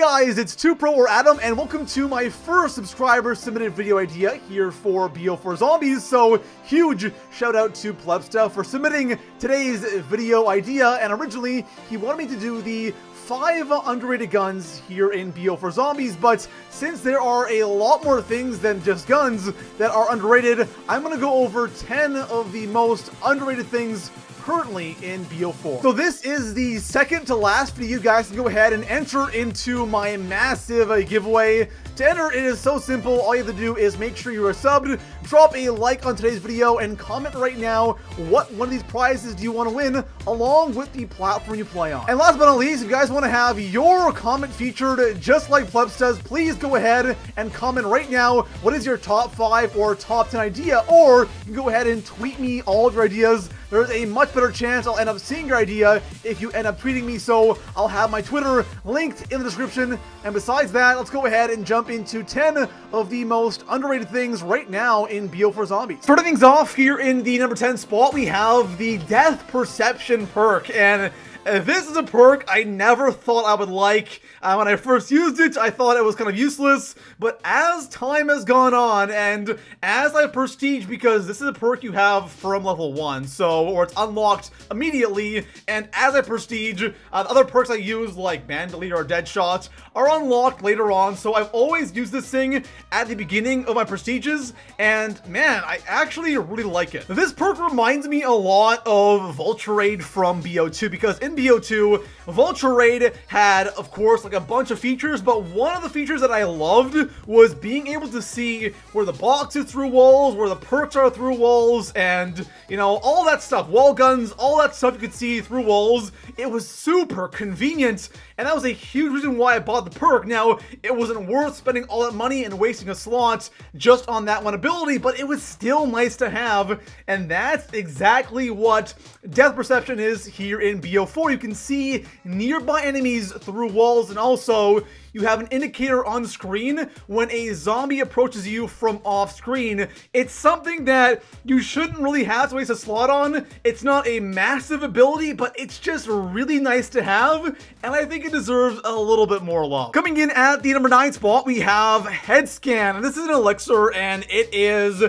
guys, it's 2Pro or Adam, and welcome to my first subscriber submitted video idea here for BO4 Zombies. So huge shout out to Plebsta for submitting today's video idea, and originally he wanted me to do the 5 underrated guns here in BO4 Zombies, but since there are a lot more things than just guns that are underrated, I'm gonna go over 10 of the most underrated things currently in BO4. So this is the second to last video. You guys can go ahead and enter into my massive giveaway. To enter, it is so simple. All you have to do is make sure you are subbed, drop a like on today's video, and comment right now what one of these prizes do you want to win, along with the platform you play on. And last but not least, if you guys want to have your comment featured just like Plebs does, please go ahead and comment right now what is your top 5 or top 10 idea, or you can go ahead and tweet me all of your ideas. There's a much better chance I'll end up seeing your idea if you end up tweeting me, so I'll have my Twitter linked in the description. And besides that, let's go ahead and jump into 10 of the most underrated things right now in BO4 Zombies. Starting things off here in the number 10 spot, we have the Death Perception perk, and this is a perk I never thought I would like. When I first used it, I thought it was kind of useless, but as time has gone on, and as I prestige, because this is a perk you have from level 1, or it's unlocked immediately, and as I prestige, the other perks I use, like Bandolier or Deadshot, are unlocked later on, so I've always used this thing at the beginning of my prestiges, and man, I actually really like it. This perk reminds me a lot of Vulture Raid from BO2, because in BO2, Vulture Raid had, of course, like a bunch of features, but one of the features that I loved was being able to see where the box is through walls, where the perks are through walls, and, you know, all that stuff, wall guns, all that stuff you could see through walls. It was super convenient, and that was a huge reason why I bought the perk. Now, it wasn't worth spending all that money and wasting a slot just on that one ability, but it was still nice to have, and that's exactly what Death Perception is here in BO4. You can see nearby enemies through walls, and also you have an indicator on screen when a zombie approaches you from off screen. It's something that you shouldn't really have to waste a slot on. It's not a massive ability, but it's just really nice to have, and I think it deserves a little bit more love. Coming in at the number 9 spot, we have Head Scan. This is an elixir, and it is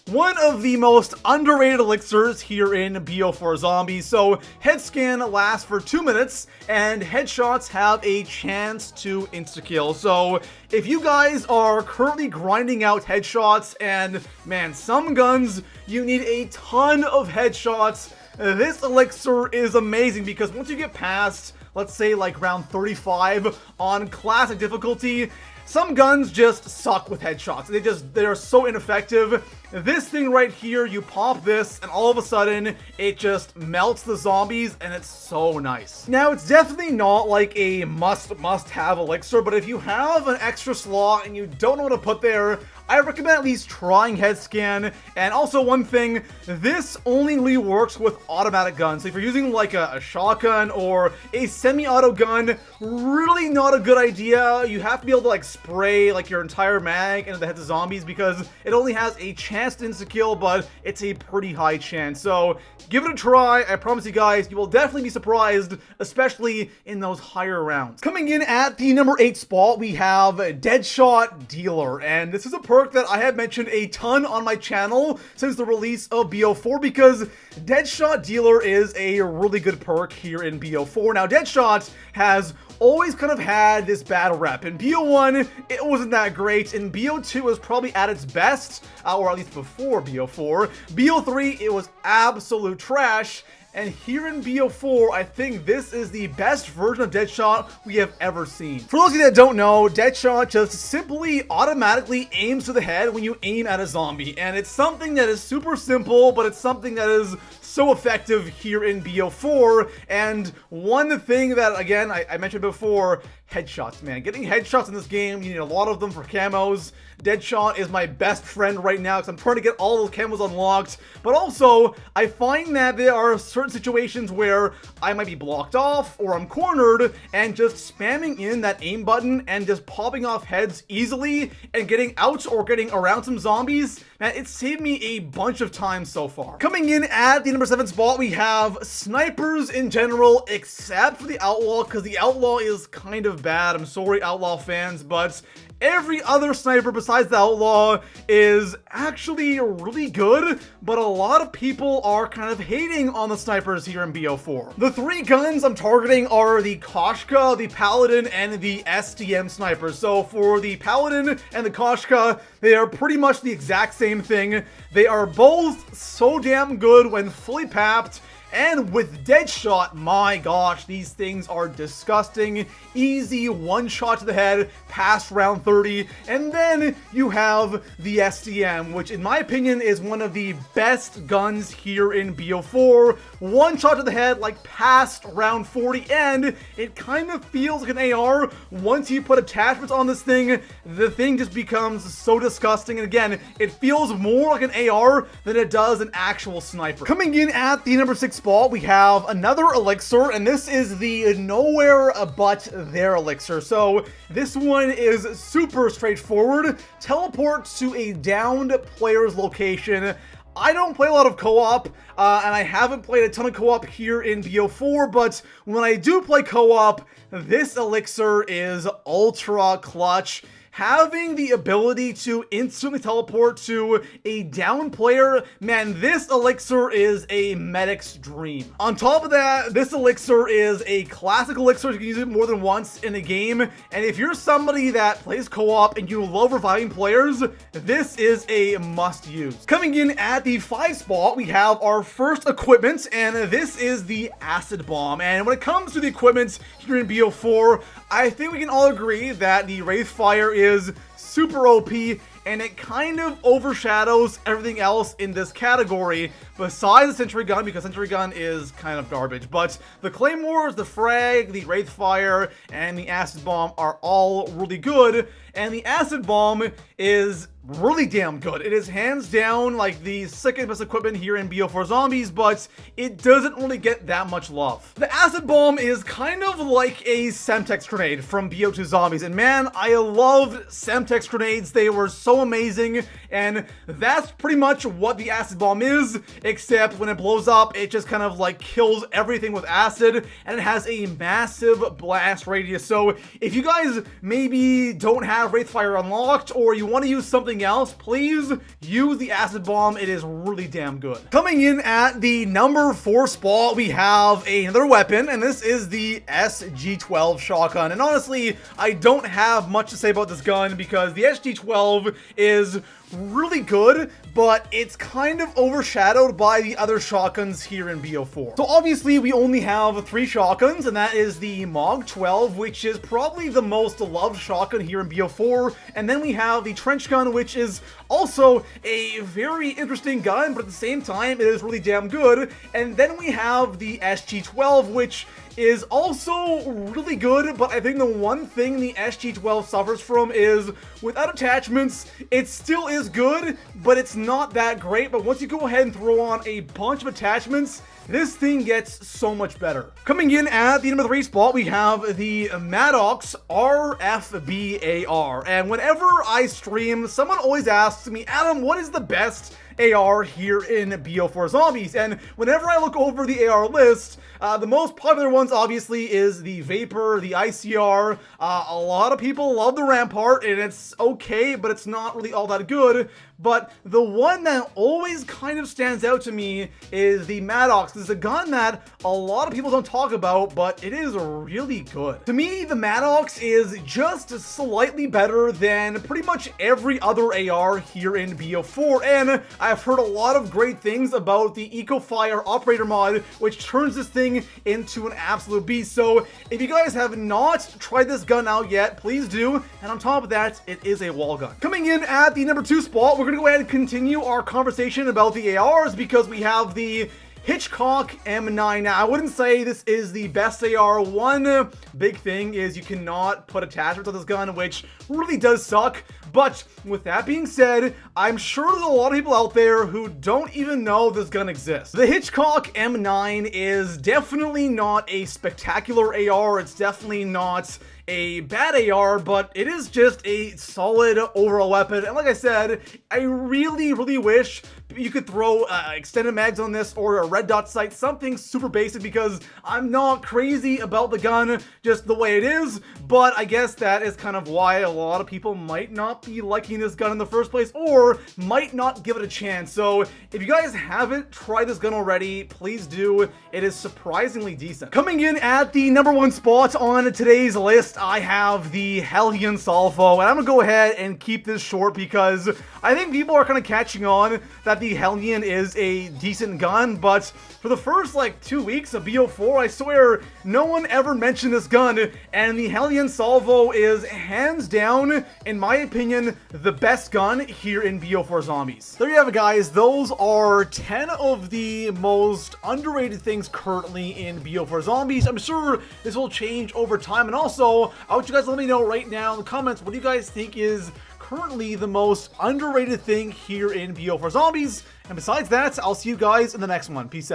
one of the most underrated elixirs here in BO4 Zombies. So Head Scan lasts for 2 minutes, and headshots have a chance to insta-kill. So if you guys are currently grinding out headshots, and man, some guns you need a ton of headshots, this elixir is amazing, because once you get past, let's say, like round 35 on classic difficulty, some guns just suck with headshots. They are so ineffective. This thing right here, you pop this, and all of a sudden, it just melts the zombies, and it's so nice. Now, it's definitely not like a must-have elixir, but if you have an extra slot and you don't know what to put there, I recommend at least trying Head Scan. And also one thing, this only really works with automatic guns. So if you're using like a shotgun or a semi-auto gun, really not a good idea. You have to be able to like spray like your entire mag into the heads of zombies, because it only has a chance to insta-kill, but it's a pretty high chance. So give it a try. I promise you guys, you will definitely be surprised, especially in those higher rounds. Coming in at the number 8 spot, we have Deadshot Dealer, and this is a perk that I have mentioned a ton on my channel since the release of BO4, because Deadshot Dealer is a really good perk here in BO4. Now, Deadshot has always kind of had this bad rep. In BO1, it wasn't that great. In BO2, it was probably at its best, or at least before BO4. BO3, it was absolute trash. And here in BO4, I think this is the best version of Deadshot we have ever seen. For those of you that don't know, Deadshot just simply automatically aims to the head when you aim at a zombie. And it's something that is super simple, but it's something that is so effective here in BO4. And one thing that, again, I mentioned before, headshots, man. Getting headshots in this game, you need a lot of them for camos. Deadshot is my best friend right now, because I'm trying to get all those camos unlocked. But also, I find that there are certain situations where I might be blocked off or I'm cornered, and just spamming in that aim button and just popping off heads easily and getting out or getting around some zombies, man, it saved me a bunch of time so far. Coming in at the number 7 spot, we have snipers in general, except for the Outlaw, because the Outlaw is kind of bad. I'm sorry, Outlaw fans, but every other sniper besides the Outlaw is actually really good, but a lot of people are kind of hating on the snipers here in BO4. The 3 guns I'm targeting are the Koshka, the Paladin, and the SDM sniper. So for the Paladin and the Koshka, they are pretty much the exact same thing. They are both so damn good when fully papped. And with Deadshot, my gosh, these things are disgusting. Easy one shot to the head, past round 30. And then you have the SDM, which in my opinion is one of the best guns here in BO4. One shot to the head, like past round 40, and it kind of feels like an AR. Once you put attachments on this thing, the thing just becomes so disgusting. And again, it feels more like an AR than it does an actual sniper. Coming in at the number 6 spot, we have another elixir, and this is the Nowhere But There elixir. So this one is super straightforward. Teleport to a downed player's location. I don't play a lot of co-op, and I haven't played a ton of co-op here in BO4, but when I do play co-op, this elixir is ultra clutch. Having the ability to instantly teleport to a down player, man, this elixir is a medic's dream. On top of that, this elixir is a classic elixir. You can use it more than once in a game. And if you're somebody that plays co-op and you love reviving players, this is a must use. Coming in at the 5 spot, we have our first equipment, and this is the Acid Bomb. And when it comes to the equipment here in BO4, I think we can all agree that the Wraithfire is super OP, and it kind of overshadows everything else in this category besides the Sentry Gun, because Sentry Gun is kind of garbage. But the Claymores, the Frag, the Wraithfire, and the Acid Bomb are all really good, and the Acid Bomb is really damn good. It is hands down like the second best equipment here in BO4 Zombies, but it doesn't really get that much love. The Acid Bomb is kind of like a Semtex grenade from BO2 Zombies, and man, I loved Semtex grenades. They were so amazing, and that's pretty much what the Acid Bomb is, except when it blows up, it just kind of like kills everything with acid, and it has a massive blast radius. So if you guys maybe don't have Wraithfire unlocked, or you want to use something else, please use the Acid Bomb. It is really damn good. Coming in at the number 4 spot, we have another weapon, and this is the SG-12 shotgun. And honestly, I don't have much to say about this gun because the SG-12 is really good, but it's kind of overshadowed by the other shotguns here in BO4. So obviously we only have 3 shotguns, and that is the MOG-12, which is probably the most loved shotgun here in BO4, and then we have the Trench Gun, which is also a very interesting gun, but at the same time it is really damn good. And then we have the SG-12, which is also really good, but I think the one thing the SG-12 suffers from is without attachments, it still is good, but it's not that great. But once you go ahead and throw on a bunch of attachments, this thing gets so much better. Coming in at the number 3 spot, we have the Maddox RFB-AR. And whenever I stream, someone always asks me, Adam, what is the best AR here in BO4 Zombies? And whenever I look over the AR list, the most popular ones obviously is the Vapor, the ICR. A lot of people love the Rampart, and it's okay, but it's not really all that good. But the one that always kind of stands out to me is the Maddox. It's a gun that a lot of people don't talk about, but it is really good. To me, the Maddox is just slightly better than pretty much every other AR here in BO4, and I've heard a lot of great things about the EcoFire Operator mod, which turns this thing into an absolute beast. So if you guys have not tried this gun out yet, please do. And on top of that, it is a wall gun. Coming in at the number 2 spot, we're gonna go ahead and continue our conversation about the ARs because we have the Hitchcock M9. Now, I wouldn't say this is the best AR. One big thing is you cannot put attachments on this gun, which really does suck. But with that being said, I'm sure there's a lot of people out there who don't even know this gun exists. The Hitchcock M9 is definitely not a spectacular AR. It's definitely not a bad AR, but it is just a solid overall weapon. And like I said, I really wish you could throw extended mags on this or a red dot sight, something super basic, because I'm not crazy about the gun just the way it is, but I guess that is kind of why a lot of people might not be liking this gun in the first place, or might not give it a chance. So if you guys haven't tried this gun already, please do. It is surprisingly decent. Coming in at the #1 spot on today's list, I have the Hellion Salvo, and I'm gonna go ahead and keep this short because I think people are kind of catching on that the Hellion is a decent gun, but for the first like 2 weeks of BO4, I swear no one ever mentioned this gun, and the Hellion Salvo is hands down, in my opinion, the best gun here in BO4 Zombies. There you have it, guys. Those are 10 of the most underrated things currently in BO4 Zombies. I'm sure this will change over time, and also I want you guys to let me know right now in the comments, what do you guys think is currently the most underrated thing here in BO4 Zombies? And besides that, I'll see you guys in the next one. Peace out.